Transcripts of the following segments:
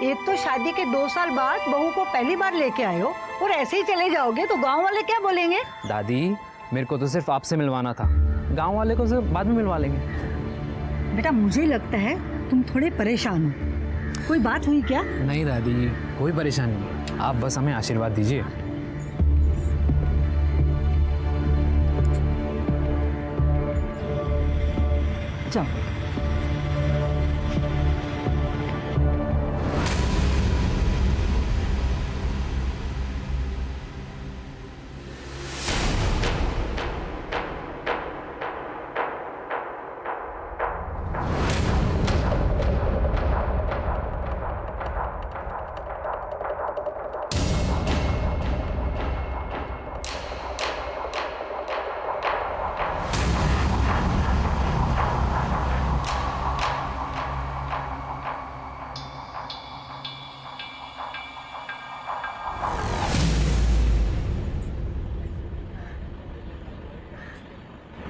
एक तो शादी के 2 साल बाद बहू को पहली बार लेके आए हो और ऐसे ही चले जाओगे तो गांव वाले क्या बोलेंगे? दादी, मेरे को तो सिर्फ आपसे मिलवाना था, गांव वाले को सिर्फ बाद में मिलवा लेंगे। बेटा मुझे लगता है तुम थोड़े परेशान हो। कोई बात हुई क्या? नहीं दादी, कोई परेशानी नहीं, आप बस हमें आशीर्वाद दीजिए। जाओ।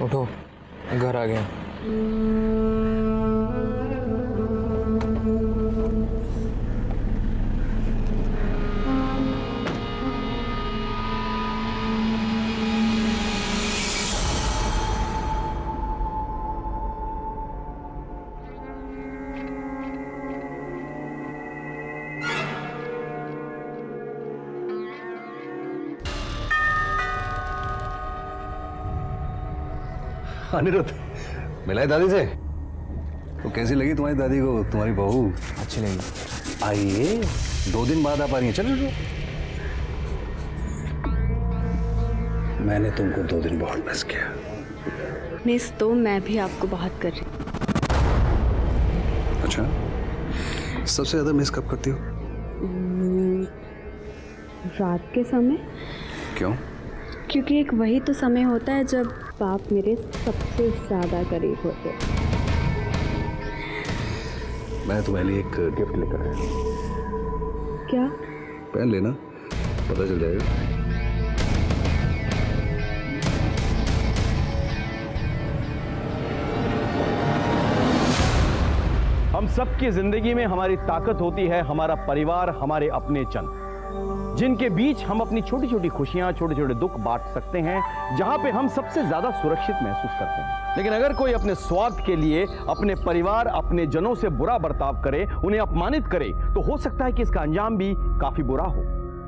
उठो, घर आ गया। अनिरुद्ध, मिला है दादी से? तो कैसी लगी तुम्हारी दादी को तुम्हारी बहू? अच्छी लगी। आइए, 2 दिन बाद आप आ रही हैं। चलो। मैंने तुमको 2 दिन बहुत मिस किया। मिस तो मैं भी आपको बहुत कर रही हूँ। अच्छा, सबसे ज्यादा मिस कब करती हो? रात के समय। क्यों? क्योंकि एक वही तो समय होता है जब बाप मेरे सबसे ज्यादा करीब होते हैं। मैं तुम्हारे लिए एक गिफ्ट लेकर आया। क्या? पहन लेना, पता चल जाएगा। हम सबकी जिंदगी में हमारी ताकत होती है हमारा परिवार, हमारे अपने जन, जिनके बीच हम अपनी छोटी छोटी खुशियां, छोटे छोटे दुख बांट सकते हैं, जहां पे हम सबसे ज्यादा सुरक्षित महसूस करते हैं। लेकिन अगर कोई अपने स्वार्थ के लिए अपने परिवार, अपने जनों से बुरा बर्ताव करे, उन्हें अपमानित करे, तो हो सकता है कि इसका अंजाम भी काफी बुरा हो।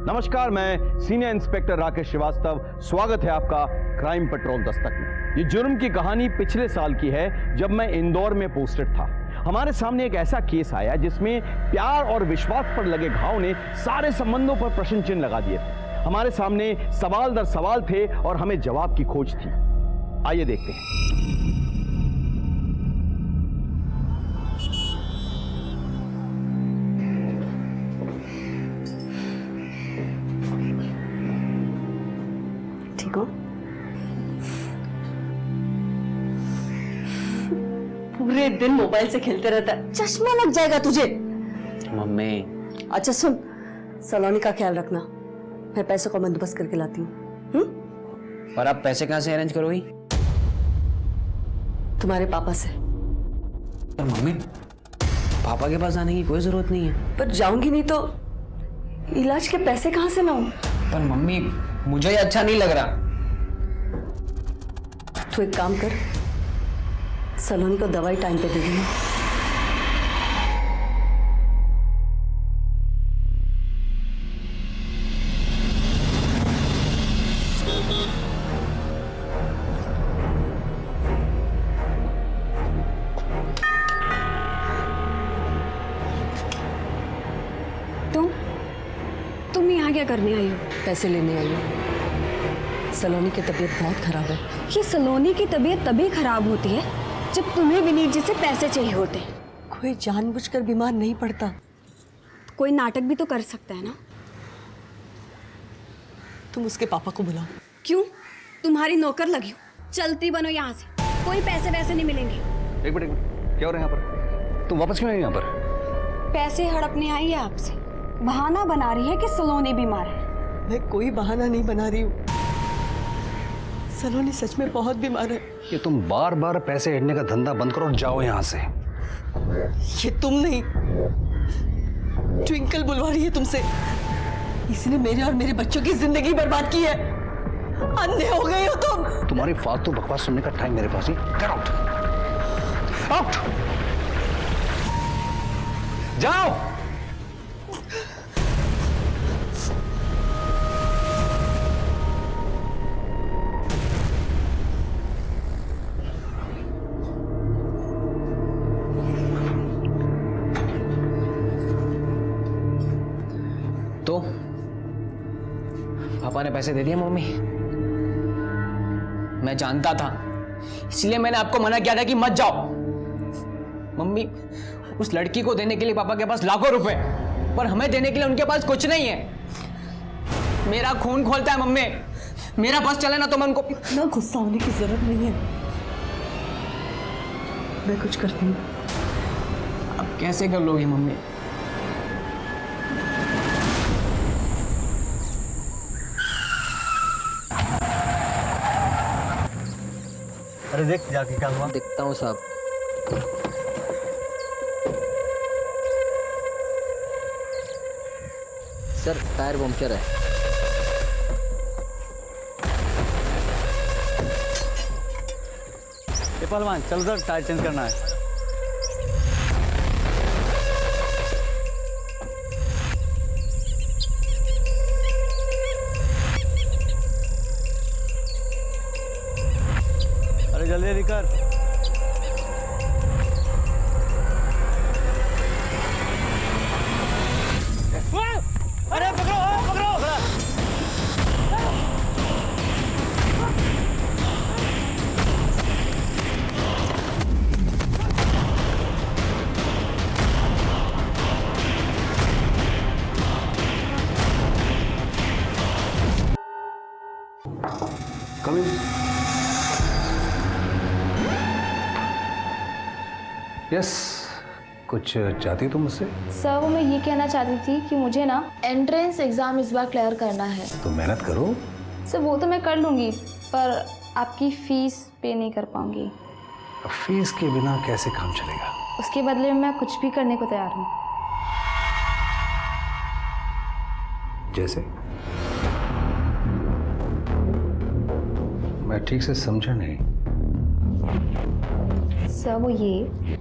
नमस्कार, मैं सीनियर इंस्पेक्टर राकेश श्रीवास्तव। स्वागत है आपका क्राइम पेट्रोल दस्तक में। ये जुर्म की कहानी पिछले साल की है, जब मैं इंदौर में पोस्टेड था। हमारे सामने एक ऐसा केस आया जिसमें प्यार और विश्वास पर लगे घाव ने सारे संबंधों पर प्रश्न चिन्ह लगा दिए थे। हमारे सामने सवाल दर सवाल थे और हमें जवाब की खोज थी। आइए देखते हैं। ठीक हो? पूरे दिन मोबाइल से खेलते रहता है, चश्मा लग जाएगा तुझे। मम्मी। अच्छा सुन, सलोनी का ख्याल रखना, मैं पैसों का बंदोबस्त करके लाती हूँ। और आप पैसे कहाँ से अरेंज करोगी? तुम्हारे पापा से। पर मम्मी, पापा के पास आने की कोई जरूरत नहीं है। पर जाऊंगी नहीं तो इलाज के पैसे कहाँ से लाऊं? पर मम्मी, मुझे ये अच्छा नहीं लग रहा। तू एक काम कर, सलोनी को दवाई टाइम पे दे देना। तुम यहाँ क्या करने आई हो? पैसे लेने आई हूँ। सलोनी की तबीयत बहुत खराब है। ये सलोनी की तबीयत तभी खराब होती है जब तुम्हें विनीत जी से पैसे चाहिए होते हैं। कोई जानबूझकर बीमार नहीं पड़ता। कोई नाटक भी तो कर सकता है ना। तुम उसके पापा को बुलाओ। क्यों? तुम्हारी नौकर लगी हो, चलती बनो यहाँ से, कोई पैसे वैसे नहीं मिलेंगे। एक मिनट, क्या हो रहा है यहाँ पर? तुम वापस क्यों आई यहाँ पर? पैसे हड़पने आई है आपसे, बहाना बना रही है कि सलोनी बीमार है। मैं कोई बहाना नहीं बना रही हूँ, सलोनी सच में बहुत बीमार है। ये तुम बार बार पैसे हेड़ने का धंधा बंद करो और जाओ यहाँ से। ये तुम नहीं, ट्विंकल बुलवा रही है तुमसे। इसने मेरे और मेरे बच्चों की जिंदगी बर्बाद की है। अंधे हो गए हो तुम। तुम्हारी फालतू बकवास सुनने का टाइम मेरे पास नहीं। गेट आउट, आउट, जाओ। तो पापा ने पैसे दे दिए मम्मी? मैं जानता था, इसलिए मैंने आपको मना किया था कि मत जाओ। मम्मी, उस लड़की को देने के लिए पापा के पास लाखों रुपए, पर हमें देने के लिए उनके पास कुछ नहीं है। मेरा खून खोलता है मम्मी। मेरा बस चले ना तो मैं उनको। ना गुस्सा होने की जरूरत नहीं है, मैं कुछ करती हूँ। अब कैसे कर लोगी मम्मी? अरे देख जाके क्या हुआ। दिखता हूँ साहब। सर टायर पंक्चर है। ये पहलवान चल सर, टायर चेंज करना है। अरे जल्दी जल्दी कर। अरे पकड़ो पकड़ो। कम इन। यस, कुछ चाहती तुम मुझसे? सर वो मैं ये कहना चाहती थी कि मुझे ना एंट्रेंस एग्ज़ाम इस बार क्लियर करना है। तो मेहनत करो। सर वो तो मैं कर लूँगी, पर आपकी फ़ीस पे नहीं कर पाऊँगी। फीस के बिना कैसे काम चलेगा? उसके बदले में मैं कुछ भी करने को तैयार हूँ। जैसे? मैं ठीक से समझा नहीं। सर वो ये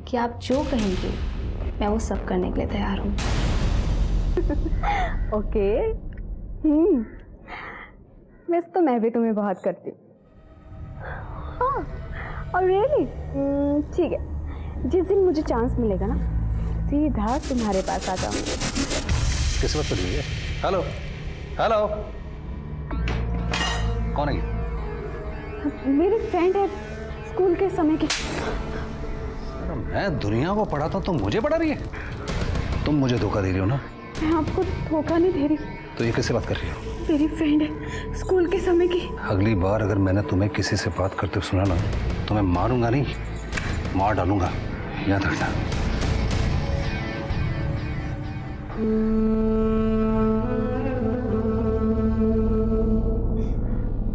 कि आप जो कहेंगे मैं वो सब करने के लिए तैयार हूँ। ओके। वैसे तो मैं भी तुम्हें बहुत करती हूँ। हाँ, और रियली ठीक है, जिस दिन मुझे चांस मिलेगा ना सीधा तुम्हारे पास आ जाऊंगी। किस्मत तो नहीं है। हेलो हेलो, कौन है ये? मेरी फ्रेंड है स्कूल के समय की। मैं दुनिया को पढ़ाता हूँ तो मुझे पढ़ा रही है? तुम मुझे धोखा दे रही हो ना? मैं आपको धोखा नहीं दे रही। तो ये किससे बात कर रही हो? मेरी फ्रेंड है स्कूल के समय की। अगली बार अगर मैंने तुम्हें किसी से बात करते सुना ना तो मैं मारूंगा नहीं, मार डालूंगा, याद रखना।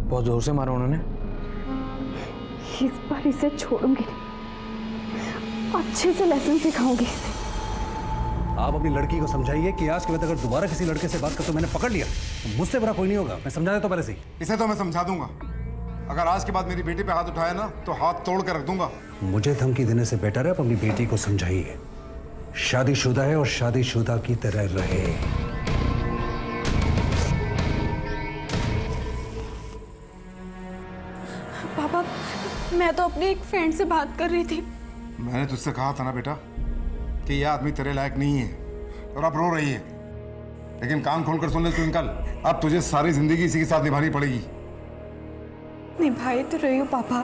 बहुत जोर से मारा उन्होंने। इस बार इसे छोड़ूंगी नहीं, अच्छे से लेसन सिखाऊंगी इसे। आप अपनी लड़की को समझाइए कि आज के बाद अगर दोबारा किसी लड़के से बात कर तो मैंने पकड़ लिया तो मुझसे बुरा कोई नहीं होगा। मैं समझा देता हूं पहले से ही। इसे तो मैं समझा दूंगा, अगर आज के बाद मेरी बेटी पे हाथ उठाया ना तो हाथ तोड़ कर रख दूंगा। मुझे धमकी देने से बेटर है आप अपनी बेटी को समझाइए, शादीशुदा है और शादीशुदा की तरह रहे। पापा मैं तो अपनी एक फ्रेंड से बात कर रही थी। मैंने तुझसे कहा था ना बेटा कि यह आदमी तेरे लायक नहीं है, और अब रो रही है। लेकिन कान खोलकर सुन ले ट्विंकल, अब तुझे सारी जिंदगी इसी के साथ निभानी पड़ेगी। निभाई तो रही हूँ पापा।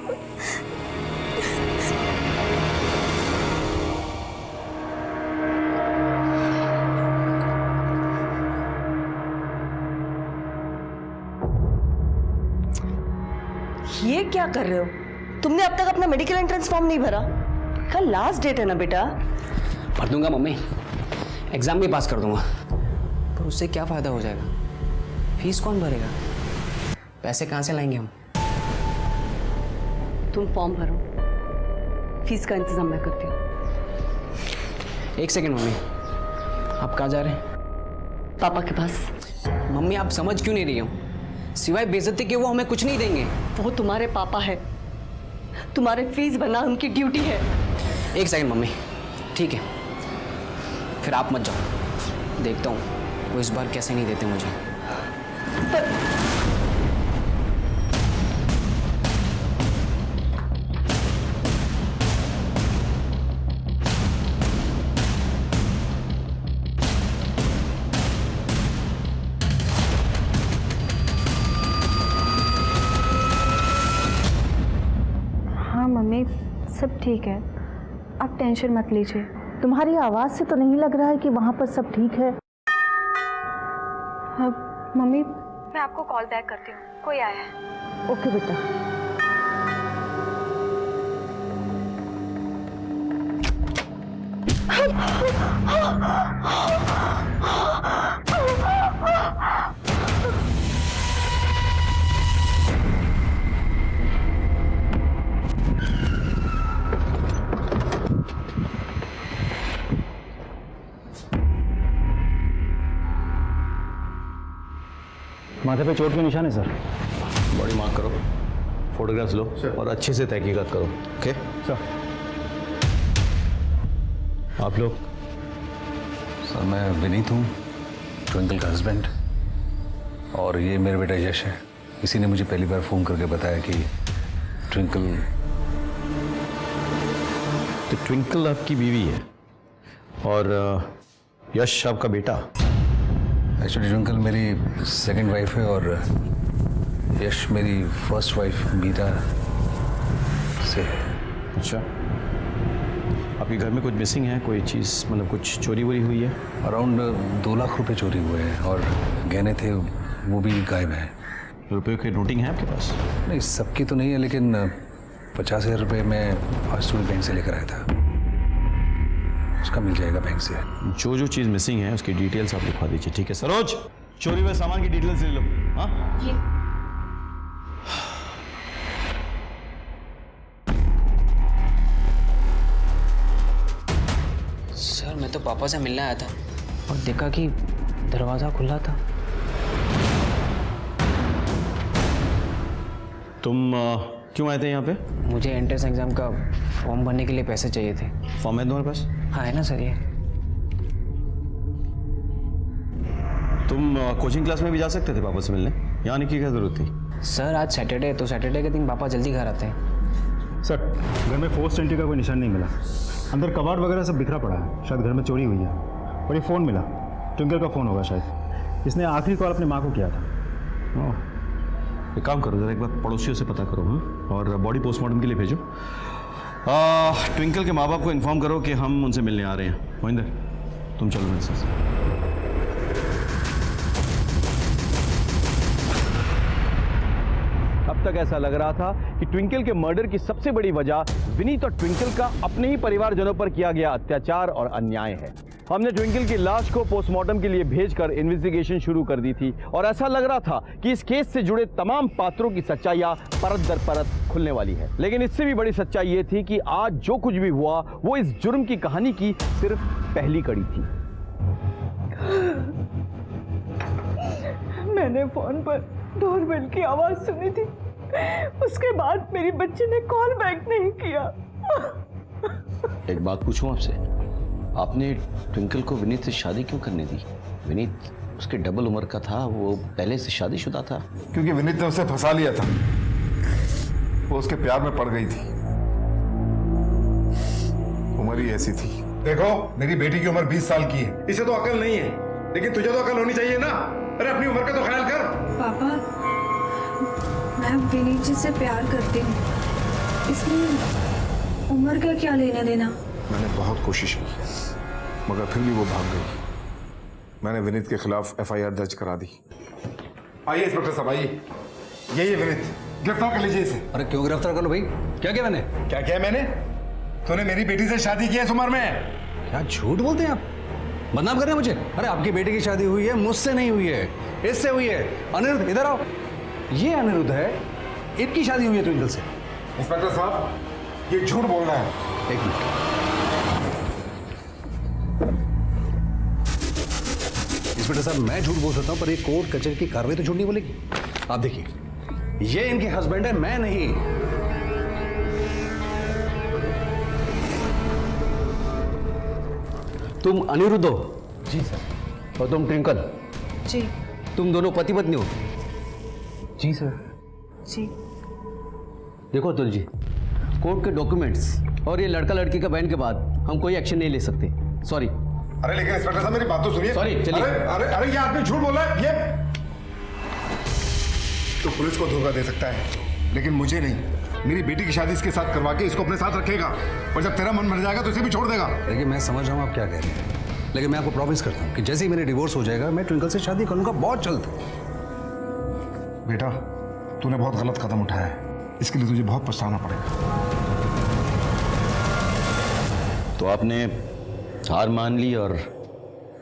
ये क्या कर रहे हो? तुमने अब तक अपना मेडिकल एंट्रेंस फॉर्म नहीं भरा? कल लास्ट डेट है ना बेटा। भर दूंगा मम्मी, एग्जाम भी पास कर दूंगा, पर उससे क्या फायदा हो जाएगा? फीस कौन भरेगा? पैसे कहाँ से लाएंगे हम? तुम फॉर्म भरो, फीस का इंतजाम मैं करती हूँ। एक सेकंड मम्मी, आप कहाँ जा रहे हैं? पापा के पास। मम्मी आप समझ क्यों नहीं रही हो? सिवाय बेइज्जती के वो हमें कुछ नहीं देंगे। वो तुम्हारे पापा है, तुम्हारे फीस भरना उनकी ड्यूटी है। एक सेकंड मम्मी, ठीक है फिर आप मत जाओ, देखता हूँ वो इस बार कैसे नहीं देते मुझे। हाँ मम्मी, सब ठीक है, आप टेंशन मत लीजिए। तुम्हारी आवाज से तो नहीं लग रहा है कि वहां पर सब ठीक है। हाँ मम्मी, मैं आपको कॉल बैक करती हूँ, कोई आया है। ओके बेटा। माथे पे चोट के निशान है सर। बॉडी मार्क करो, फोटोग्राफ्स लो और अच्छे से तहकीकात करो। Okay sir. आप लोग? सर मैं विनीत हूँ, ट्विंकल का हस्बैंड, और ये मेरा बेटा यश है। इसी ने मुझे पहली बार फ़ोन करके बताया कि ट्विंकल। तो ट्विंकल आपकी बीवी है और यश आपका बेटा? एक्चुअली ट्विंकल मेरी सेकंड वाइफ है और यश मेरी फर्स्ट वाइफ मीरा से है। अच्छा, आपके घर में कुछ मिसिंग है, कोई चीज़ मतलब कुछ चोरी वोरी हुई है? अराउंड 2 लाख रुपए चोरी हुए हैं और गहने थे वो भी गायब हैं। रुपये की नोटिंग है आपके पास? नहीं सबकी तो नहीं है, लेकिन 50,000 रुपये मैं आज सुबह बैंक से लेकर आया था, उसका मिल जाएगा बैंक से। जो जो चीज़ मिसिंग है उसकी डिटेल्स आप लिखवा दीजिए, ठीक है? सरोज, चोरी हुए सामान की डिटेल्स ले लो। हाँ सर मैं तो पापा से मिलने आया था और देखा कि दरवाज़ा खुला था। तुम क्यों आए थे यहाँ पे? मुझे एंट्रेंस एग्ज़ाम का फॉर्म भरने के लिए पैसे चाहिए थे। फॉर्म है तुम्हारे पास? हाँ है ना सर ये। तुम कोचिंग क्लास में भी जा सकते थे पापा से मिलने, यहाँ आने की क्या जरूरत थी? सर आज सैटरडे तो सैटरडे के दिन पापा जल्दी घर आते हैं। सर घर में फोर्स एंट्री का कोई निशान नहीं मिला, अंदर कबाड़ वगैरह सब बिखरा पड़ा है, शायद घर में चोरी हुई है। और ये फ़ोन मिला, ट्विंकल का फ़ोन होगा शायद, इसने आखिरी कॉल अपनी माँ को किया था। एक काम करो, जरा एक बार पड़ोसियों से पता करो। हाँ, और बॉडी पोस्टमार्टम के लिए भेजो। ट्विंकल के माँ बाप को इन्फॉर्म करो कि हम उनसे मिलने आ रहे हैं। मोहिंदर तुम चलो मेरे साथ। अब तक ऐसा लग रहा था कि ट्विंकल के मर्डर की सबसे बड़ी वजह विनीत और ट्विंकल का अपने ही परिवारजनों पर किया गया अत्याचार और अन्याय है। हमने ट्विंकल की लाश को पोस्टमार्टम के लिए भेजकर इन्वेस्टिगेशन शुरू कर दी थी और ऐसा लग रहा था कि इस केस से जुड़े तमाम पात्रों की सच्चाइयां परत दर परत खुलने वाली है। लेकिन इससे भी बड़ी सच्चाई ये थी कि आज जो कुछ भी हुआ वो इस जुर्म की कहानी की सिर्फ पहली कड़ी थी। मैंने फोन पर डोरबेल की आवाज सुनी थी, उसके बाद मेरी बच्ची ने कॉल बैक नहीं किया। एक बात पूछूं आपसे, आपने ट्विंकल को विनीत से शादी क्यों करने दी? विनीत उसके डबल उम्र का था, वो पहले से शादीशुदा था। क्योंकि विनीत ने उसे फंसा लिया था, वो उसके प्यार में पड़ गई थी। उम्र ही ऐसी थी। देखो मेरी बेटी की उम्र 20 साल की है, इसे तो अकल नहीं है, लेकिन तुझे तो अकल होनी चाहिए ना। अरे अपनी उम्र का तो ख्याल कर। पापा, मैं विनीत जी से प्यार करती हूँ, इसलिए उम्र का क्या लेना देना। मैंने बहुत कोशिश की मगर फिर भी वो भाग गई। मैंने विनीत के खिलाफ FIR दर्ज करा दी। आइए इंस्पेक्टर साहब, आइए। यही विनीत, गिरफ्तार कर लीजिए इसे। अरे क्यों गिरफ्तार कर लो भाई? क्या किया मैंने? क्या किया मैंने? तूने मेरी बेटी से शादी की है इस उम्र में। क्या झूठ बोलते हैं आप? बदनाम कर रहे हैं मुझे? अरे आपकी बेटी की शादी हुई है, मुझसे नहीं हुई है, इससे हुई है। अनिरुद्ध इधर आओ। ये अनिरुद्ध है, इनकी शादी हुई है ट्विंकल से। इंस्पेक्टर साहब, ये झूठ बोल रहा है। एक मिनट। इंस्पेक्टर साहब, मैं झूठ बोल सकता हूं, पर ये कोर्ट कचहरी की कार्रवाई तो झूठ नहीं बोलेगी। आप देखिए, ये इनके हस्बैंड है, मैं नहीं। तुम अनिरुद्ध हो? जी सर। और तुम ट्विंकल? जी तुम दोनों पति पत्नी हो? जी सर। जी। देखो अतुल जी, कोर्ट के डॉक्यूमेंट्स और ये लड़का लड़की का बहन के बाद हम कोई एक्शन नहीं ले सकते। सॉरी। अरे लेकिन इंस्पेक्टर साहब मेरी बात तो सुनिए। सॉरी, चलिए। अरे अरे अरे ये आदमी झूठ बोल रहा है। ये तो पुलिस को धोखा दे सकता है, लेकिन मुझे नहीं। मेरी बेटी की शादी इसके साथ करवा के इसको अपने साथ रखेगा, और जब तेरा मन भर जाएगा तो इसे भी छोड़ देगा। देखिए, मैं समझ रहा हूँ आप क्या कह रहे हैं, लेकिन मैं आपको प्रॉमिस करता हूँ कि जैसे ही मेरे डिवोर्स हो जाएगा मैं ट्विंकल से शादी करूंगा, बहुत जल्द। बेटा, तूने बहुत गलत कदम उठाया है, इसके लिए तुझे बहुत पछताना पड़ेगा। तो आपने हार मान ली और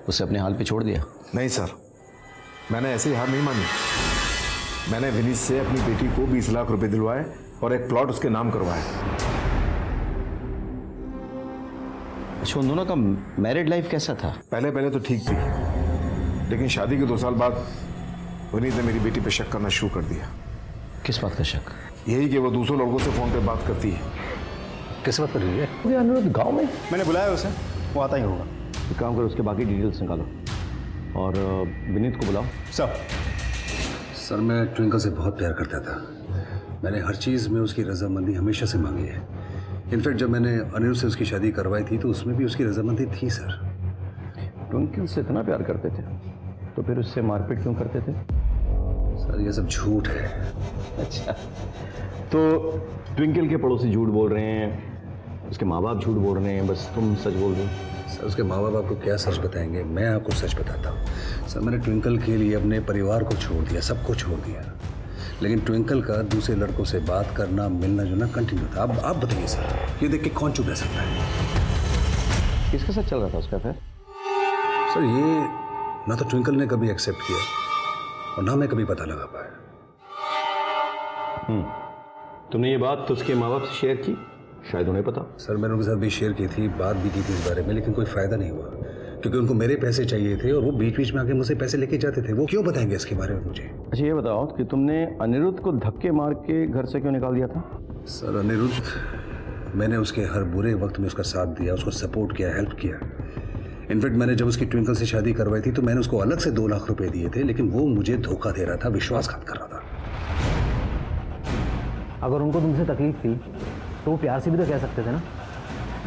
उसे अपने हाल पे छोड़ दिया? नहीं सर, मैंने ऐसी हार नहीं मानी। मैंने विनीत से अपनी बेटी को 20 लाख रुपए दिलवाए और एक प्लॉट उसके नाम करवाया। अच्छा, उन दोनों का मैरिड लाइफ कैसा था? पहले पहले तो ठीक थी, लेकिन शादी के 2 साल बाद विनीत ने मेरी बेटी पे शक करना शुरू कर दिया। किस बात का शक? यही कि वो दूसरों लड़कों से फोन पे बात करती है। किस बात कर रही है? अरे अनिरुद्ध गांव में? मैंने बुलाया उसे, वो आता ही होगा। एक काम करो, उसके बाकी डिटेल्स निकालो और विनीत को बुलाओ। सर, मैं ट्विंकल से बहुत प्यार करता था। मैंने हर चीज़ में उसकी रजामंदी हमेशा से मांगी है। इनफैक्ट जब मैंने अनिरुद्ध से उसकी शादी करवाई थी तो उसमें भी उसकी रजामंदी थी सर। ट्विंकल से इतना प्यार करते थे तो फिर उससे मारपीट क्यों करते थे? सर, ये सब झूठ है। अच्छा, तो ट्विंकल के पड़ोसी झूठ बोल रहे हैं, उसके माँ बाप झूठ बोल रहे हैं, बस तुम सच बोल रहे हो? सर, उसके माँ बाप आपको क्या सच बताएंगे, मैं आपको सच बताता हूँ। सर, मैंने ट्विंकल के लिए अपने परिवार को छोड़ दिया, सबको छोड़ दिया, लेकिन ट्विंकल का दूसरे लड़कों से बात करना, मिलना जुलना कंटिन्यू था। अब आप बताइए सर, ये देख के कौन चुप रह सकता है? किसके साथ चल रहा था उसका फिर? सर, ये ना तो ट्विंकल ने कभी एक्सेप्ट किया और ना मैं कभी पता लगा पाया। तुमने ये बात तो उसके माँ बाप से शेयर की? शायद उन्हें पता। सर, मैंने उनके साथ भी शेयर की थी, बात भी की थी इस बारे में, लेकिन कोई फ़ायदा नहीं हुआ, क्योंकि उनको मेरे पैसे चाहिए थे और वो बीच बीच में आके मुझसे पैसे लेके जाते थे। वो क्यों बताएंगे इसके बारे में मुझे? अच्छा, ये बताओ कि तुमने अनिरुद्ध को धक्के मार के घर से क्यों निकाल दिया था? सर, अनिरुद्ध, मैंने उसके हर बुरे वक्त में उसका साथ दिया, उसको सपोर्ट किया, हेल्प किया। इनफैक्ट मैंने जब उसकी ट्विंकल से शादी करवाई थी तो मैंने उसको अलग से 2 लाख रुपए दिए थे, लेकिन वो मुझे धोखा दे रहा था, विश्वासघात कर रहा था। अगर उनको तुमसे तकलीफ थी तो वो प्यार से भी तो कह सकते थे ना,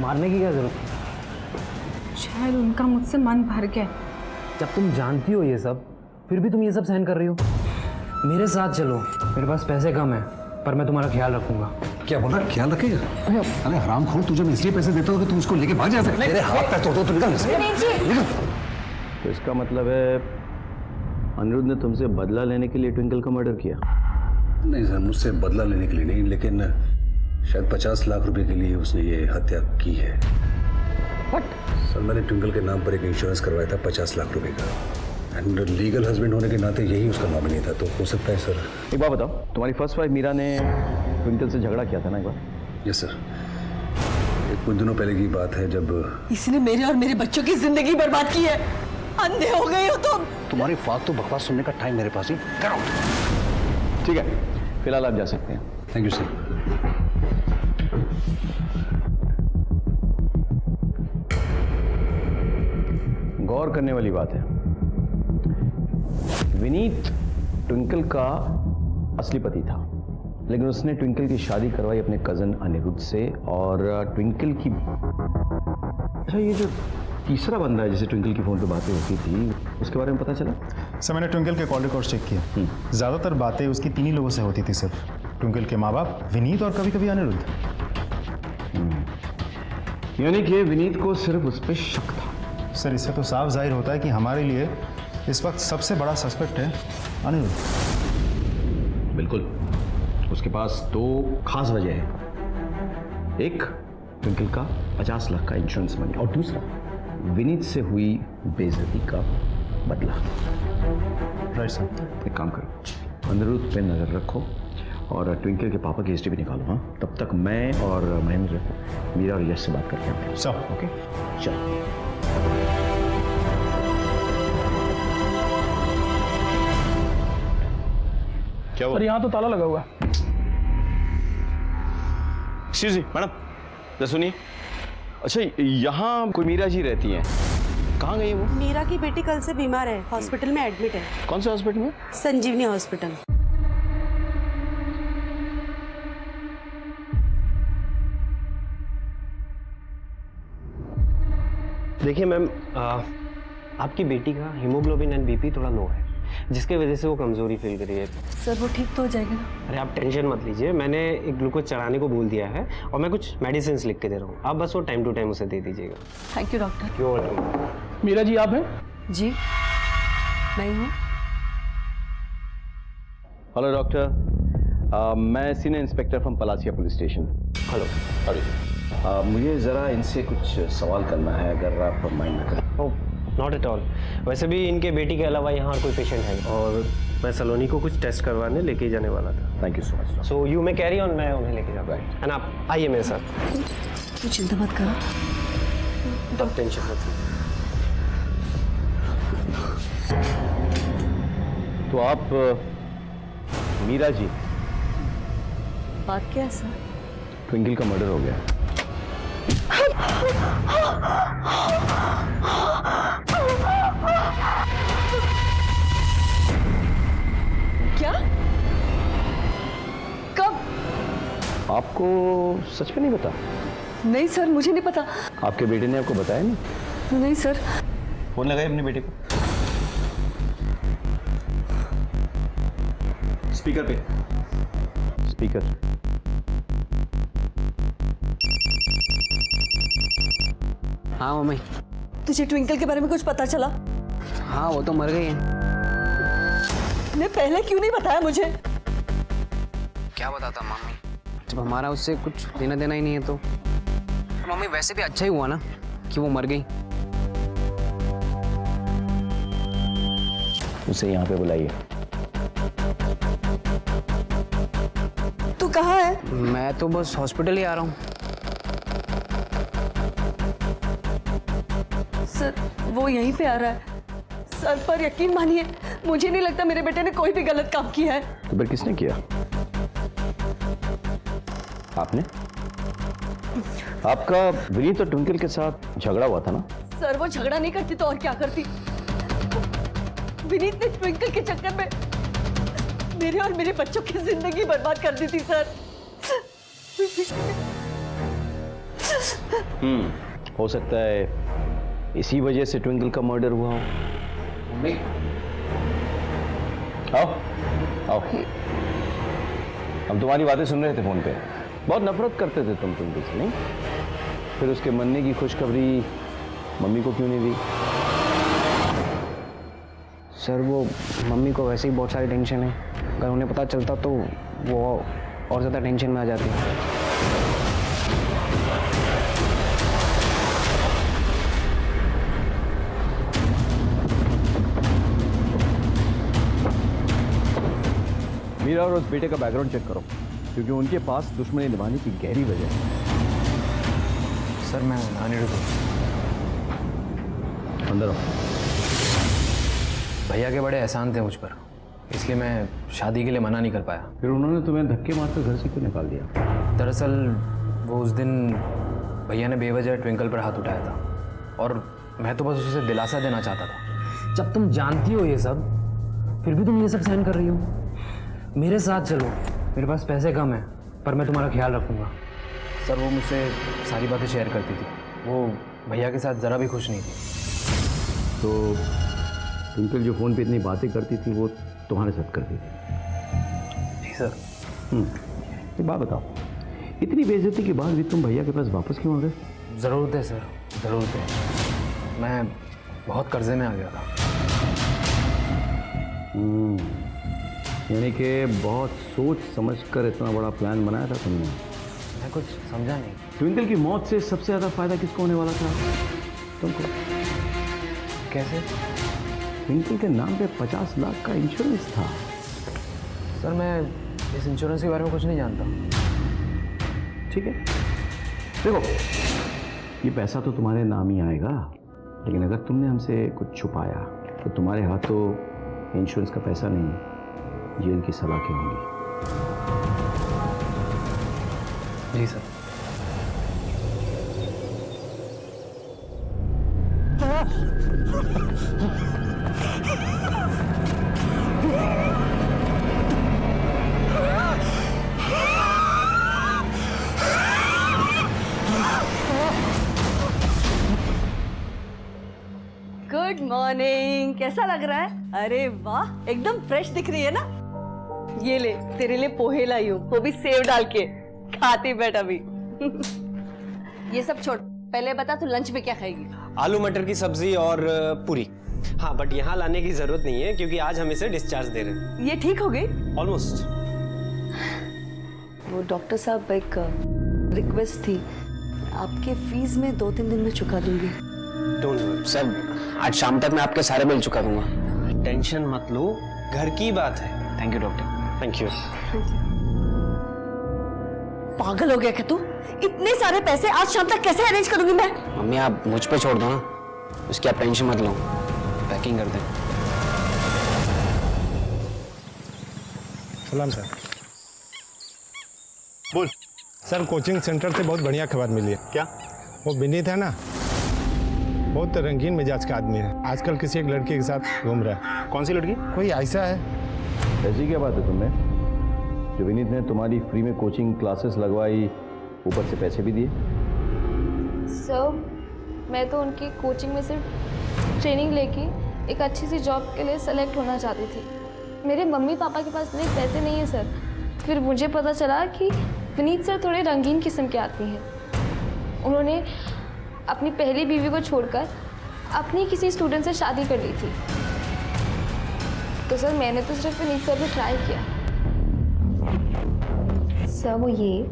मारने की क्या जरूरत थी? शायद उनका मुझसे मन भर गया। जब तुम जानती हो ये सब, फिर भी तुम ये सब सहन कर रही हो। मेरे साथ चलो, मेरे पास पैसे कम है पर मैं तुम्हारा ख्याल रखूंगा। क्या बोल रहा है, ख्याल रखेगा? अरे हरामखोर, तुझे मैं इसलिए पैसे देता हूँ कि तुम उसको लेके भाग जा सकते। तेरे हाथ पैर तोड़ दो, तुम निकल। तो इसका मतलब है अनिरुद्ध ने तुमसे बदला लेने के लिए ट्विंकल का मर्डर किया? नहीं सर, मुझसे बदला लेने के लिए नहीं, लेकिन शायद 50 लाख रुपए के लिए उसने ये हत्या की है। सर, मैंने ट्विंकल के नाम पर एक इंश्योरेंस करवाया था 50 लाख रुपए का, एंड लीगल हस्बैंड होने के नाते यही उसका नॉमिनी था, तो हो सकता है सर। एक बात बताओ, तुम्हारी फर्स्ट वाइफ मीरा ने ट्विंकल से झगड़ा किया था ना एक बार? यस सर, कुछ दिनों पहले की बात है जब इसने मेरे और मेरे बच्चों की जिंदगी बर्बाद की है। अंधे हो गए हो तुम। तुम्हारी फालतू बकवास सुनने का टाइम मेरे पास ही। ठीक है, फिलहाल आप जा सकते हैं। Thank you sir. गौर करने वाली बात है, विनीत ट्विंकल का असली पति था, लेकिन उसने ट्विंकल की शादी करवाई अपने कजन अनिरुद्ध से, और ट्विंकल की। अच्छा, ये जो तीसरा बंदा है जिसे ट्विंकल की फोन पे बातें होती थी, उसके बारे में पता चला? सर, मैंने ट्विंकल के कॉल रिकॉर्ड चेक किया। ज़्यादातर बातें उसकी 3 ही लोगों से होती थी सिर्फ, ट्विंकल के माँ बाप, विनीत और कभी कभी अनिरुद्ध। यानी कि विनीत को सिर्फ उस पर शक था। सर, इससे तो साफ जाहिर होता है कि हमारे लिए इस वक्त सबसे बड़ा सस्पेक्ट है अनिरुद्ध। बिल्कुल, उसके पास 2 खास वजह है। एक, ट्विंकल का 50 लाख का इंश्योरेंस मनी, और दूसरा विनीत से हुई बेइज्जती का बदला। Right sir. एक काम करो, अनिरुद्ध पे नजर रखो और ट्विंकल के पापा की हिस्ट्री भी निकालो। हाँ, तब तक मैं और महेंद्र मीरा और यश से बात करते हैं। सर, ओके, चलो। क्या हुआ? अरे यहाँ तो ताला लगा हुआ है। एक्सक्यूज मी मैडम, जरा सुनिए। अच्छा, यहाँ कोई मीरा जी रहती हैं, कहाँ गई है वो? मीरा की बेटी कल से बीमार है, हॉस्पिटल में एडमिट है। कौन से हॉस्पिटल में? संजीवनी हॉस्पिटल। देखिए मैम, आपकी बेटी का हीमोग्लोबिन एंड बीपी थोड़ा लो है, जिसके वजह से वो कमज़ोरी फील कर रही है। सर वो ठीक तो हो जाएगा ना? अरे आप टेंशन मत लीजिए, मैंने एक ग्लूकोज चढ़ाने को बोल दिया है और मैं कुछ मेडिसिन लिख के दे रहा हूँ, आप बस वो टाइम टू टाइम उसे दे दीजिएगा। Thank you doctor. You welcome. Meera ji आप हैं? जी मैं हूँ। हेलो डॉक्टर, मैं senior inspector from Palasia police station. Hello. मुझे ज़रा इनसे कुछ सवाल करना है, अगर आप माइंड ना करें। ओह नॉट एट ऑल, वैसे भी इनके बेटी के अलावा यहाँ और कोई पेशेंट है और मैं सलोनी को कुछ टेस्ट करवाने लेके जाने वाला था। Thank you so much. So you may carry on, मैं उन्हें लेके जाऊँगा। एंड आप आइए मेरे साथ। तू चिंता मत करो। आप टेंशन मत लीजिए। तो आप मीरा जी, बात क्या है सर? ट्विंकल का मर्डर हो गया। क्या? कब? आपको सच में नहीं पता? नहीं सर मुझे नहीं पता। आपके बेटे ने आपको बताया नहीं? नहीं सर। फोन लगाइए अपने बेटे को। स्पीकर पे। स्पीकर। हाँ मम्मी। तुझे ट्विंकल के बारे में कुछ पता चला? हाँ वो तो मर गई है। ने पहले क्यों नहीं बताया मुझे? क्या बताता मम्मी, जब हमारा उससे कुछ लेना देना ही नहीं है तो मम्मी वैसे भी अच्छा ही हुआ ना कि वो मर गई। उसे यहाँ पे बुलाइए। तू कहाँ है? मैं तो बस हॉस्पिटल ही आ रहा हूँ। सर वो यहीं पे आ रहा है। सर पर यकीन मानिए, मुझे नहीं लगता मेरे बेटे ने कोई भी गलत काम किया है। तो फिर किसने किया? आपने? आपका विनीत और ट्विंकल के साथ झगड़ा हुआ था ना? सर वो झगड़ा नहीं करती तो और क्या करती? विनीत ने ट्विंकल के चक्कर में मेरे और मेरे बच्चों की जिंदगी बर्बाद कर दी थी सर। हो सकता है इसी वजह से ट्विंकल का मर्डर हुआ हो। मम्मी आओ आओ, हम तुम्हारी बातें सुन रहे थे फोन पे। बहुत नफरत करते थे तुम ट्विंकल से, नहीं? फिर उसके मरने की खुशखबरी मम्मी को क्यों नहीं दी? सर वो मम्मी को वैसे ही बहुत सारी टेंशन है, अगर उन्हें पता चलता तो वो और ज़्यादा टेंशन में आ जाती। मीरा और उस बेटे का बैकग्राउंड चेक करो, क्योंकि उनके पास दुश्मनी निभाने की गहरी वजह है। सर मैं आने रुको। अंदर आओ। भैया के बड़े एहसान थे मुझ पर, इसलिए मैं शादी के लिए मना नहीं कर पाया। फिर उन्होंने तुम्हें धक्के मारकर घर से क्यों निकाल दिया? दरअसल वो उस दिन भैया ने बेवजह ट्विंकल पर हाथ उठाया था और मैं तो बस उसे दिलासा देना चाहता था। जब तुम जानती हो ये सब, फिर भी तुम ये सब सहन कर रही हो। मेरे साथ चलो, मेरे पास पैसे कम हैं पर मैं तुम्हारा ख्याल रखूँगा। सर वो मुझसे सारी बातें शेयर करती थी, वो भैया के साथ ज़रा भी खुश नहीं थी। तो ट्विंकल जो फ़ोन पे इतनी बातें करती थी वो तुम्हारे साथ करती थी? जी सर। ये बात बताओ, इतनी बेइज्जती के बाद भी तुम भैया के पास वापस क्यों आ गए? ज़रूरत है सर, ज़रूरत है। मैं बहुत कर्जे में आ गया था। यानी कि बहुत सोच समझ कर इतना बड़ा प्लान बनाया था तुमने। मैं कुछ समझा नहीं। ट्विंकल की मौत से सबसे ज़्यादा फायदा किसको होने वाला था? तुमको। कैसे? ट्विंकल के नाम पे 50 लाख का इंश्योरेंस था। सर मैं इस इंश्योरेंस के बारे में कुछ नहीं जानता। ठीक है, देखो ये पैसा तो तुम्हारे नाम ही आएगा, लेकिन अगर तुमने हमसे कुछ छुपाया तो तुम्हारे हाथों इंश्योरेंस का पैसा नहीं, जेल की सलाखें होंगी। जी सर। गुड मॉर्निंग, कैसा लग रहा है? अरे वाह, एकदम फ्रेश दिख रही है ना। ये ले, तेरे लिए पोहे लाई हूँ, वो भी सेव डाल के। खाती बैठ अभी। ये सब छोड़, पहले बता तू लंच में क्या खाएगी? आलू मटर की सब्जी और पूरी। हाँ, बट यहाँ लाने की जरूरत नहीं है क्योंकि आज हम इसे डिस्चार्ज दे रहे हैं। ये ठीक हो गई? ऑलमोस्ट। वो डॉक्टर साहब, एक रिक्वेस्ट थी, आपके फीस में 2-3 दिन में चुका दूंगी। डोंट वरी सर, आज शाम तक मैं आपके सारे बिल चुका दूंगा। टेंशन मत लो, घर की बात है। Thank you doctor. Thank you. पागल हो गया क्या तू? इतने सारे पैसे आज शाम तक कैसे अरेंज करूंगी मैं? मम्मी आप मुझ पे छोड़ दो ना, उसकी आप टेंशन मत लो, पैकिंग कर दें। सलाम सर। बोल सर, कोचिंग सेंटर से बहुत बढ़िया खबर मिली है। क्या? वो विनीत है ना, बहुत रंगीन मिजाज का आदमी है, आजकल किसी एक लड़की के साथ घूम रहा है। कौन सी लड़की? कोई ऐसा है। ऐसी क्या बात है तुमने, जो विनीत ने तुम्हारी फ्री में कोचिंग क्लासेस लगवाई, ऊपर से पैसे भी दिए? सर, मैं तो उनकी कोचिंग में सिर्फ ट्रेनिंग लेके एक अच्छी सी जॉब के लिए सेलेक्ट होना चाहती थी। मेरे मम्मी पापा के पास इतने पैसे नहीं है सर। फिर मुझे पता चला कि विनीत सर थोड़े रंगीन किस्म के आदमी हैं। उन्होंने अपनी पहली बीवी को छोड़कर अपनी किसी स्टूडेंट से शादी कर ली थी। तो सर मैंने तो सिर्फ विनीत सर पे ट्राई किया। सर वो ये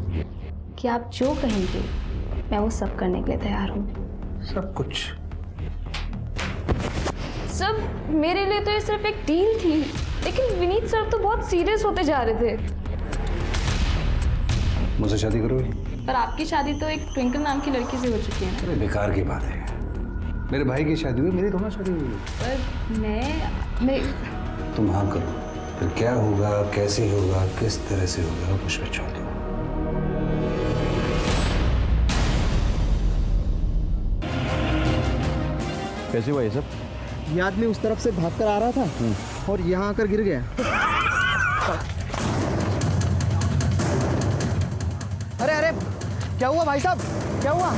कि आप जो कहेंगे मैं वो सब करने के लिए तैयार हूँ। सब कुछ? सर मेरे लिए तो ये सिर्फ एक डील थी, लेकिन विनीत सर तो बहुत सीरियस होते जा रहे थे। मुझसे शादी करोगे? पर आपकी शादी तो एक ट्विंकल नाम की लड़की से हो चुकी है ना। अरे बेकार की बात है, मेरे भाई की शादी हुई, मेरी थोड़ा शादी हुई। पर मैं तुम हाँ करो, फिर क्या होगा, कैसे होगा, किस तरह से होगा, कुछ भी छोड़ दो। कैसे हुआ ये सब? ये आदमी उस तरफ से भागकर आ रहा था और यहाँ आकर गिर गया। अरे अरे, क्या हुआ भाई साहब, क्या हुआ?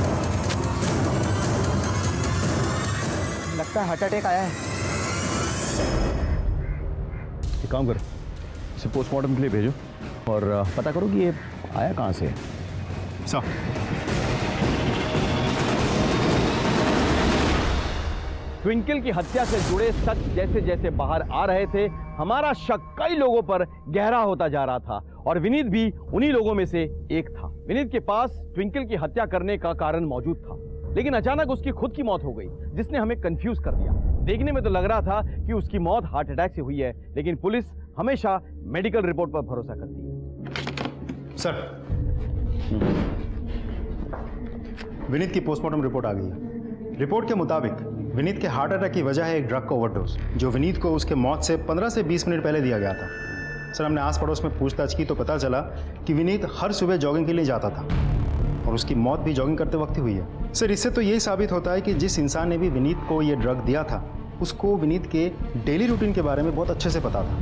लगता है हार्ट अटैक आया है। एक काम करो, इसे पोस्टमार्टम के लिए भेजो और पता करो कि ये आया कहाँ से है। ट्विंकल की हत्या से जुड़े सच जैसे जैसे बाहर आ रहे थे, हमारा शक कई लोगों पर गहरा होता जा रहा था और विनीत भी उन्हीं लोगों में से एक था। विनीत के पास ट्विंकल की हत्या करने का कारण मौजूद था, लेकिन अचानक उसकी खुद की मौत हो गई, जिसने हमें कंफ्यूज कर दिया। देखने में तो लग रहा था कि उसकी मौत हार्ट अटैक से हुई है, लेकिन पुलिस हमेशा मेडिकल रिपोर्ट पर भरोसा करती है। सर, विनीत की पोस्टमार्टम रिपोर्ट आ गई है। रिपोर्ट के मुताबिक विनीत के हार्ट अटैक की वजह है एक ड्रग का ओवरडोज, जो विनीत को उसके मौत से 15 से 20 मिनट पहले दिया गया था। सर, हमने आस पड़ोस में पूछताछ की तो पता चला कि विनीत हर सुबह जॉगिंग के लिए जाता था और उसकी मौत भी जॉगिंग करते वक्त ही हुई है। सर, इससे तो यही साबित होता है कि जिस इंसान ने भी विनीत को ये ड्रग दिया था, उसको विनीत के डेली रूटीन के बारे में बहुत अच्छे से पता था।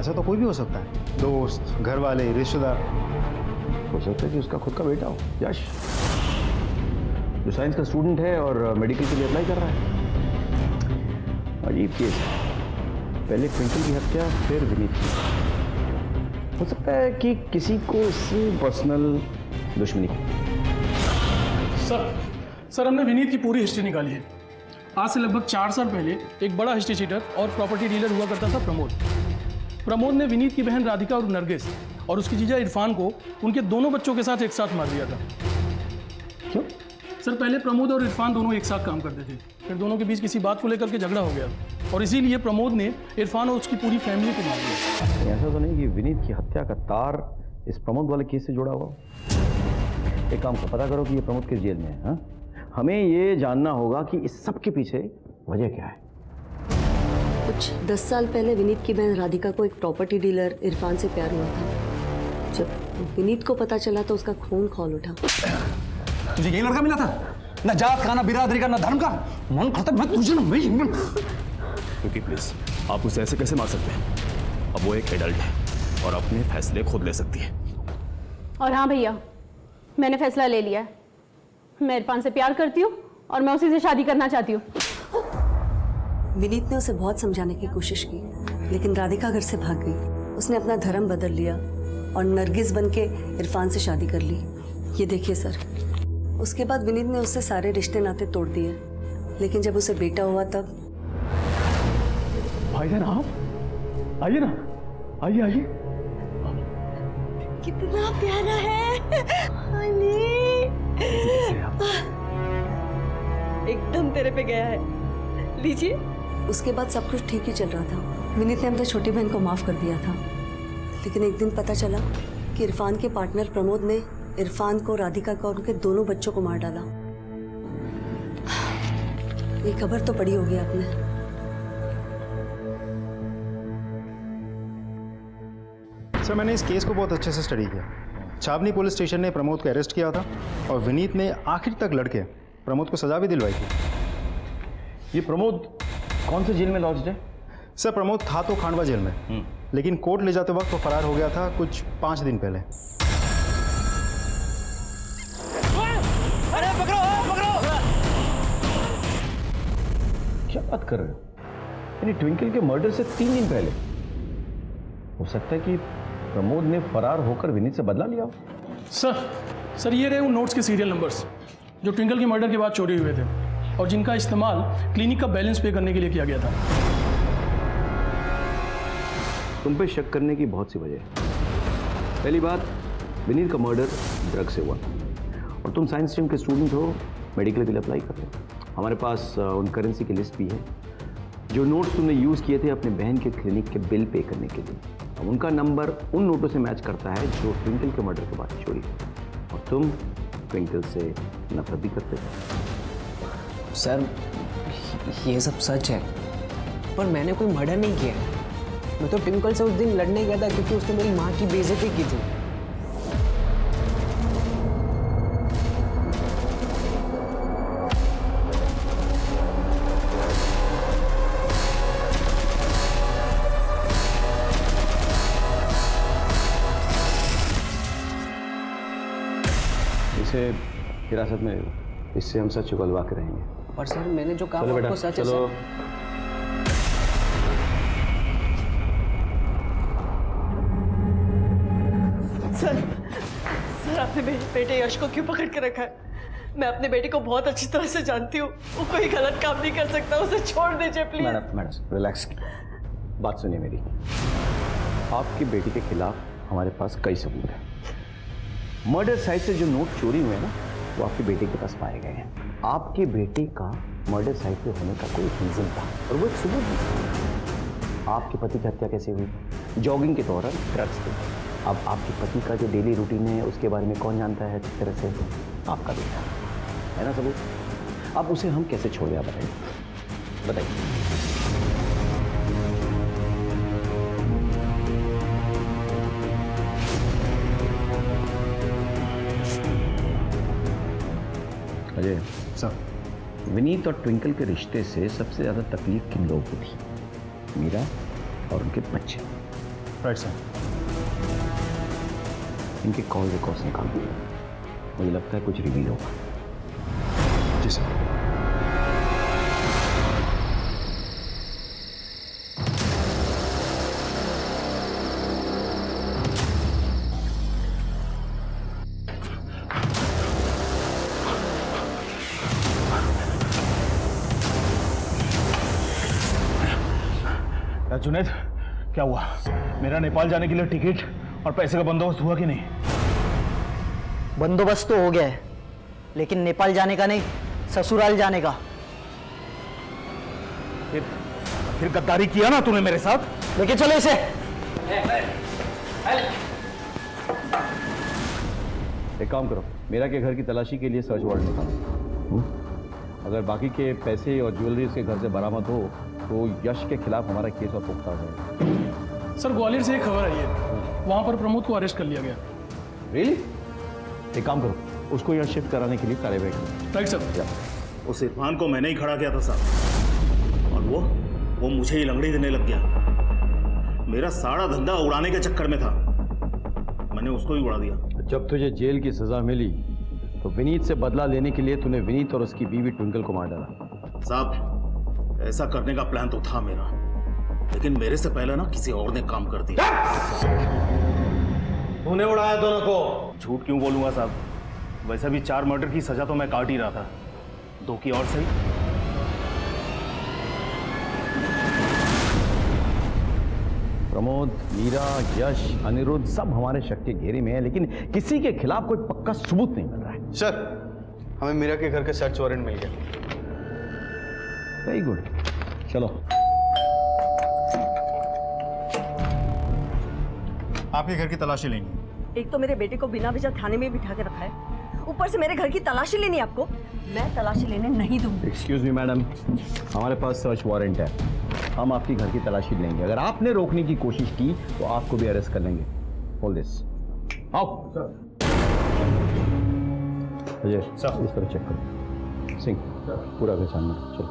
ऐसा तो कोई भी हो सकता है, दोस्त, घर वाले, रिश्तेदार। हो सकता है कि उसका खुद का बेटा हो, यश, जो साइंस का स्टूडेंट है और मेडिकल के लिए अप्लाई कर रहा है। अजीब केस है, पहले ट्विंकल की हत्या, फिर विनीत की। हो सकता है कि किसी को इससे पर्सनल दुश्मनी। सर हमने विनीत की पूरी हिस्ट्री निकाली है। आज से लगभग 4 साल पहले एक बड़ा हिस्ट्री चीटर और प्रॉपर्टी डीलर हुआ करता था प्रमोद ने विनीत की बहन राधिका और नरगिस और उसकी जीजा इरफान को उनके दोनों बच्चों के साथ एक साथ मार दिया था। क्यों? सर, पहले प्रमोद और इरफान दोनों एक साथ काम करते थे, फिर दोनों के बीच किसी बात को लेकर के झगड़ा हो गया और इसीलिए प्रमोद ने इरफान और उसकी पूरी फैमिली को मार दिया। ऐसा तो नहीं कि विनीत की हत्या का तार इस प्रमोद वाले केस से जुड़ा हुआ? एक काम करो, पता करो कि ये प्रमोद किस जेल में है। हाँ, हमें ये जानना होगा कि इस सब के पीछे वजह क्या है। कुछ 10 साल पहले विनीत की बहन राधिका को एक प्रॉपर्टी डीलर इरफान से प्यार हुआ था। जब विनीत को पता चला तो उसका खून खौल उठा। तुझे यही लड़का मिला था? ना जात का, ना बिरादरी का, ना धर्म का, मन खत्म। मैं तुझे ना क्योंकि प्लीज आप उसे ऐसे कैसे मार सकते हैं? अब वो एक एडल्ट है और अपने फैसले खुद ले सकती है। और हाँ भैया, मैंने फैसला ले लिया है। मैं इरफान से प्यार करती हूँ और मैं उसी से शादी करना चाहती हूँ। विनीत ने उसे बहुत समझाने की कोशिश की, लेकिन राधिका घर से भाग गई। उसने अपना धर्म बदल लिया और नरगिस बन के इरफान से शादी कर ली। ये देखिए सर, उसके बाद विनीत ने उससे सारे रिश्ते नाते तोड़ दिए, लेकिन जब उसे बेटा हुआ तब। भाईजान आप आइए ना, आइए आइए। कितना प्यारा है अली। एकदम तेरे पे गया है, लीजिए। उसके बाद सब कुछ ठीक ही चल रहा था। विनीत ने अपनी छोटी बहन को माफ कर दिया था, लेकिन एक दिन पता चला कि इरफान के पार्टनर प्रमोद ने इरफान को, राधिका को और उनके दोनों बच्चों को मार डाला। ये खबर तो पड़ी होगी आपने। सर, मैंने इस केस को बहुत अच्छे से स्टडी किया। छावनी पुलिस स्टेशन ने प्रमोद को अरेस्ट किया था और विनीत ने आखिर तक लड़के प्रमोद को सजा भी दिलवाई थी। ये प्रमोद कौन से जेल में लॉज्ड है? सर, प्रमोद था तो खांडवा जेल में, लेकिन कोर्ट ले जाते वक्त वो फरार हो गया था कुछ 5 दिन पहले। अरे पकड़ो पकड़ो! क्या बात कर रहे हो? यानी ट्विंकल के मर्डर से 3 दिन पहले? हो सकता है कि प्रमोद ने फरार होकर विनीत से बदला लिया हो। सर ये रहे उन नोट्स के सीरियल नंबर्स जो ट्विंकल के मर्डर के बाद चोरी हुए थे और जिनका इस्तेमाल क्लिनिक का बैलेंस पे करने के लिए किया गया था। तुम पे शक करने की बहुत सी वजह है। पहली बात, विनीत का मर्डर ड्रग से हुआ और तुम साइंस स्ट्रीम के स्टूडेंट हो, मेडिकल के लिए अप्लाई कर रहे हो। हमारे पास उन करेंसी की लिस्ट भी है जो नोट्स तुमने यूज़ किए थे अपने बहन के क्लिनिक के बिल पे करने के लिए। अब उनका नंबर उन नोटों से मैच करता है जो ट्विंकल के मर्डर के बाद चोरी हुई, और तुम ट्विंकल से नफरत भी करते थे। सर ये सब सच है, पर मैंने कोई मर्डर नहीं किया। मैं तो ट्विंकल से उस दिन लड़ने गया था क्योंकि उसने मेरी माँ की बेइज्जती की थी। इसे हिरासत में ले लो, इससे हम सच उगलवा के रहेंगे। पर सर मैंने जो कहा चलो बेटा, आपको सच है। चलो। सर आपने मेरे बेटे यश को क्यों पकड़ के रखा है? मैं अपने बेटे को बहुत अच्छी तरह से जानती हूँ, वो कोई गलत काम नहीं कर सकता। उसे छोड़ दीजिए प्लीज। मैडम रिलैक्स, बात सुनिए मेरी। आपकी बेटी के खिलाफ हमारे पास कई सबूत हैं। मर्डर साइट से जो नोट चोरी हुए हैं ना, वो आपकी बेटी के पास पाए गए हैं। आपके बेटे का मर्डर साइट पे होने का कोई रीजन था और वो एक सबूत भी। आपके पति की हत्या कैसे हुई? जॉगिंग के दौरान ड्रग्स थे। अब आपके पति का जो डेली रूटीन है उसके बारे में कौन जानता है अच्छी तरह से? आपका बेटा है ना सबूत। अब उसे हम कैसे छोड़ दें, आप बताइए बताइए। अजय सर, विनीत और ट्विंकल के रिश्ते से सबसे ज़्यादा तकलीफ किन लोगों को थी? मीरा और उनके बच्चे। Right sir. इनके कॉल रिकॉर्ड्स निकाल दिए, मुझे लगता है कुछ रिवील होगा। जी सर। जुनैद, क्या हुआ? मेरा नेपाल जाने के लिए टिकट और पैसे का बंदोबस्त हुआ कि नहीं? बंदोबस्त तो हो गया है, लेकिन नेपाल जाने का नहीं, ससुराल जाने का। फिर गद्दारी किया ना तूने मेरे साथ? लेके चलो इसे। एक काम करो, मेरा के घर की तलाशी के लिए सर्च वारंट निकालो। अगर बाकी के पैसे और ज्वेलरी उसके घर से बरामद हो तो यश के खिलाफ हमारा केस और पुख्ता हो जाएगा। सर ग्वालियर से एक खबर आई है, वहाँ पर प्रमोद को अरेस्ट कर लिया गया। रियली? एक काम करो, उसको यहाँ शिफ्ट कराने के लिए कार्यवाही करो। Right sir. उस इरफान को मैंने ही खड़ा किया था साहब, और वो मुझे ही लंगड़ी देने लग गया। मेरा सारा धंधा उड़ाने के चक्कर में था, मैंने उसको ही उड़ा दिया। जब तुझे जेल की सजा मिली तो विनीत से बदला लेने के लिए तूने विनीत और उसकी बीवी ट्विंकल को मार डाला। साहब ऐसा करने का प्लान तो था मेरा, लेकिन मेरे से पहले ना किसी और ने काम कर दिया। तूने उड़ाया दोनों को? झूठ क्यों बोलूंगा साहब, वैसे भी 4 मर्डर की सजा तो मैं काट ही रहा था, 2 की और सही। प्रमोद, मीरा, यश, अनिरुद्ध सब हमारे शक के घेरे में है, लेकिन किसी के खिलाफ कोई पक्का सबूत नहीं मिल रहा है। सर, हमें मीरा के घर का सर्च वारंट मिल गया। वेरी गुड, चलो। आपके घर की तलाशी लेंगे। एक तो मेरे बेटे को बिना वजह थाने में बिठा के रखा है, ऊपर से मेरे घर की तलाशी लेनी है आपको। मैं तलाशी लेने नहीं दूंगी। एक्सक्यूज मी मैडम, हमारे पास सर्च वारंट है, हम आपकी घर की तलाशी लेंगे। अगर आपने रोकने की कोशिश की तो आपको भी अरेस्ट कर लेंगे। Hold this. आओ अजय, इस तरह चेक करो। सिंह, पूरा पहचान लो। चलो।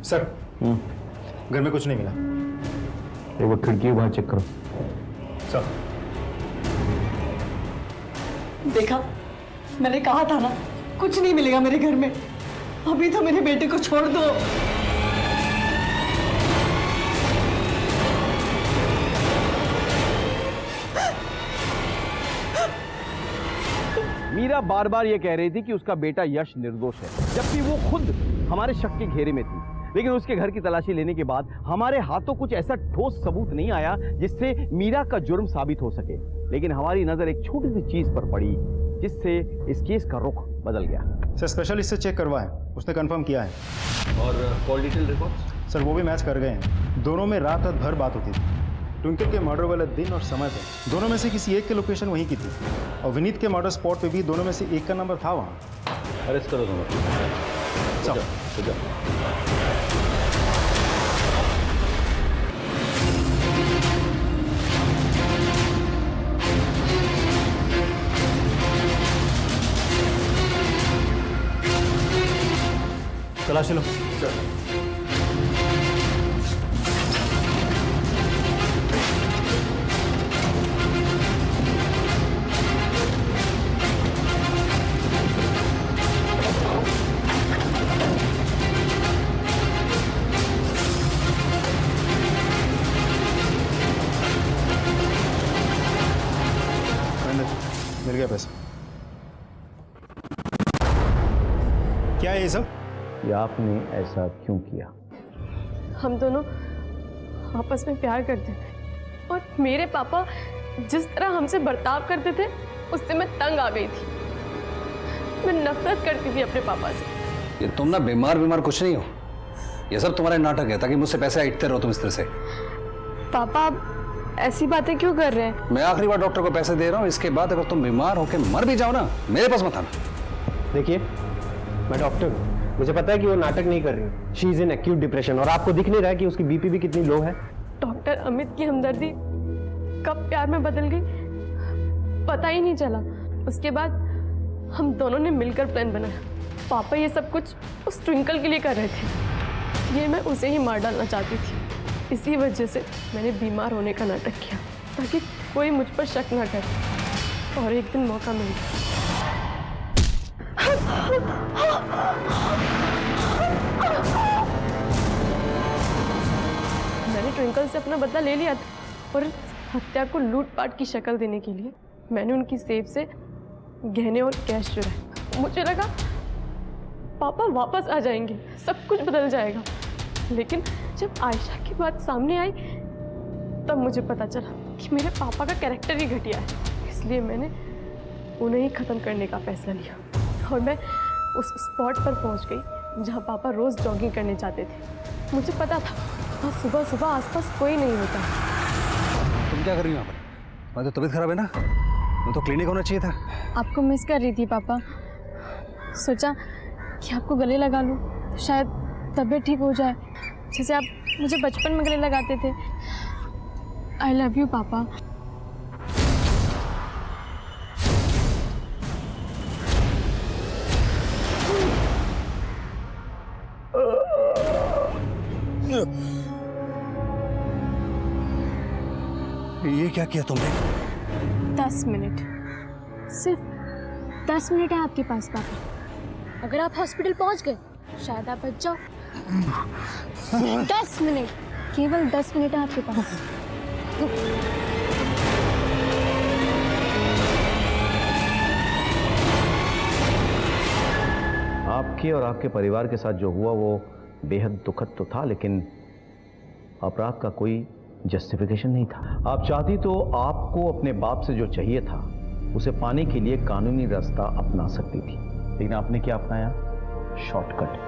सर, घर में कुछ नहीं मिला। एक बार खिड़की बाहर चेक करो। सर, देखा, मैंने कहा था ना, कुछ नहीं मिलेगा मेरे घर में। अभी तो मेरे बेटे को छोड़ दो। मीरा बार बार ये कह रही थी कि उसका बेटा यश निर्दोष है, जबकि वो खुद हमारे शक के घेरे में थी। लेकिन उसके घर की तलाशी लेने के बाद हमारे हाथों कुछ ऐसा ठोस सबूत नहीं आया जिससे मीरा का जुर्म साबित हो सके। लेकिन हमारी नजर एक छोटी सी चीज पर पड़ी जिससे इस केस का रुख बदल गया। सर, स्पेशलिस्ट से चेक करवाएं, उसने कंफर्म किया है। और कॉल डिटेल रिपोर्ट? सर, वो भी मैच कर गए हैं। दोनों में रात भर बात होती थी। ट्विंकल के मर्डर वाले दिन और समय पे दोनों में से किसी एक की लोकेशन वहीं की थी, और विनीत के मर्डर स्पॉट पे भी दोनों में से एक का नंबर था वहाँ। अरेस्ट करो दोनों। चलो। तलाशी लो। मिल गया पैसा। क्या है ये सब? ये आपने ऐसा क्यों किया? हम दोनों आपस में प्यार करते थे और मेरे पापा जिस तरह हमसे बर्ताव करते थे उससे मैं तंग आ गई थी। मैं नफरत करती थी अपने पापा से। ये तुम ना बीमार कुछ नहीं हो, ये सब तुम्हारे नाटक है ताकि मुझसे पैसे ऐंठते रहो तुम इस तरह से। पापा आप ऐसी बातें क्यों कर रहे हैं? मैं आखिरी बार डॉक्टर को पैसे दे रहा हूँ, इसके बाद अगर तुम बीमार होकर मर भी जाओ ना, मेरे पास मत आना। देखिए, मैं डॉक्टर हूँ, मुझे पता है कि वो नाटक नहीं कर रही। She is in acute depression और आपको दिख नहीं रहा है कि उसकी बीपी भी कितनी लो है। डॉक्टर अमित की हमदर्दी कब प्यार में बदल गई पता ही नहीं चला। उसके बाद हम दोनों ने मिलकर प्लान बनाया। पापा ये सब कुछ उस ट्विंकल के लिए कर रहे थे, इसलिए मैं उसे ही मार डालना चाहती थी। इसी वजह से मैंने बीमार होने का नाटक किया ताकि कोई मुझ पर शक ना करे। और एक दिन मौका मिल गया। मैंने ट्विंकल से अपना बदला ले लिया था और इस हत्या को लूटपाट की शक्ल देने के लिए मैंने उनकी सेफ से गहने और कैश चुराए। मुझे लगा पापा वापस आ जाएंगे, सब कुछ बदल जाएगा। लेकिन जब आयशा की बात सामने आई तब मुझे पता चला कि मेरे पापा का कैरेक्टर ही घटिया है। इसलिए मैंने उन्हें ही ख़त्म करने का फैसला लिया और मैं उस स्पॉट पर पहुंच गई जहां पापा रोज़ जॉगिंग करने जाते थे। मुझे पता था और सुबह सुबह आसपास कोई नहीं होता। तुम क्या कर रही हो यहाँ पर? मैं तो तबीयत खराब है ना, मैं तो क्लिनिक होना चाहिए था। आपको मिस कर रही थी पापा, सोचा कि आपको गले लगा लूं तो शायद तबीयत ठीक हो जाए, जैसे आप मुझे बचपन में गले लगाते थे। आई लव यू पापा। ये क्या किया तुमने? 10 मिनट, सिर्फ 10 मिनट है आपके पास पापा। अगर आप हॉस्पिटल पहुंच गए शायद आप बच जाओ। 10 मिनट, केवल 10 मिनट है आपके पास। आपके और आपके परिवार के साथ जो हुआ वो बेहद दुखद तो था, लेकिन अपराध का कोई जस्टिफिकेशन नहीं था। आप चाहती तो आपको अपने बाप से जो चाहिए था उसे पाने के लिए कानूनी रास्ता अपना सकती थी, लेकिन आपने क्या अपनाया? शॉर्टकट,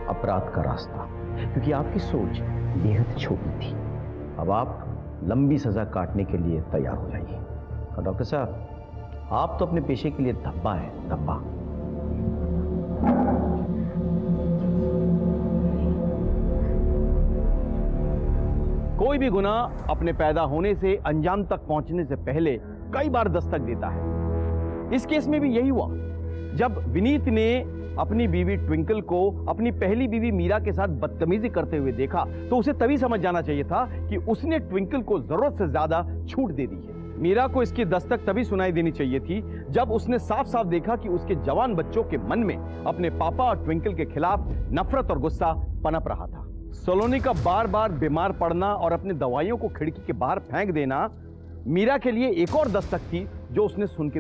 अपराध का रास्ता, क्योंकि आपकी सोच बेहद छोटी थी। अब आप लंबी सजा काटने के लिए तैयार हो जाइए। और डॉक्टर साहब, आप तो अपने पेशे के लिए धब्बा है, धब्बा। कोई भी गुनाह अपने पैदा होने से अंजाम तक पहुंचने से पहले कई बार दस्तक देता है। इस केस में भी यही हुआ। जब विनीत ने अपनी बीवी ट्विंकल को अपनी पहली बीवी मीरा के साथ बदतमीजी करते हुए देखा तो उसे तभी समझ जाना चाहिए था कि उसने ट्विंकल को जरूरत से ज्यादा छूट दे दी है। मीरा को इसकी दस्तक तभी सुनाई देनी चाहिए थी जब उसने साफ साफ देखा कि उसके जवान बच्चों के मन में अपने पापा और ट्विंकल के खिलाफ नफरत और गुस्सा पनप रहा था। सलोनी का बार बार बीमार पड़ना और अपनी दवाइयों को खिड़की के बाहर फेंक देना मीरा के लिए एक और दस्तक थी जो उसने सुन के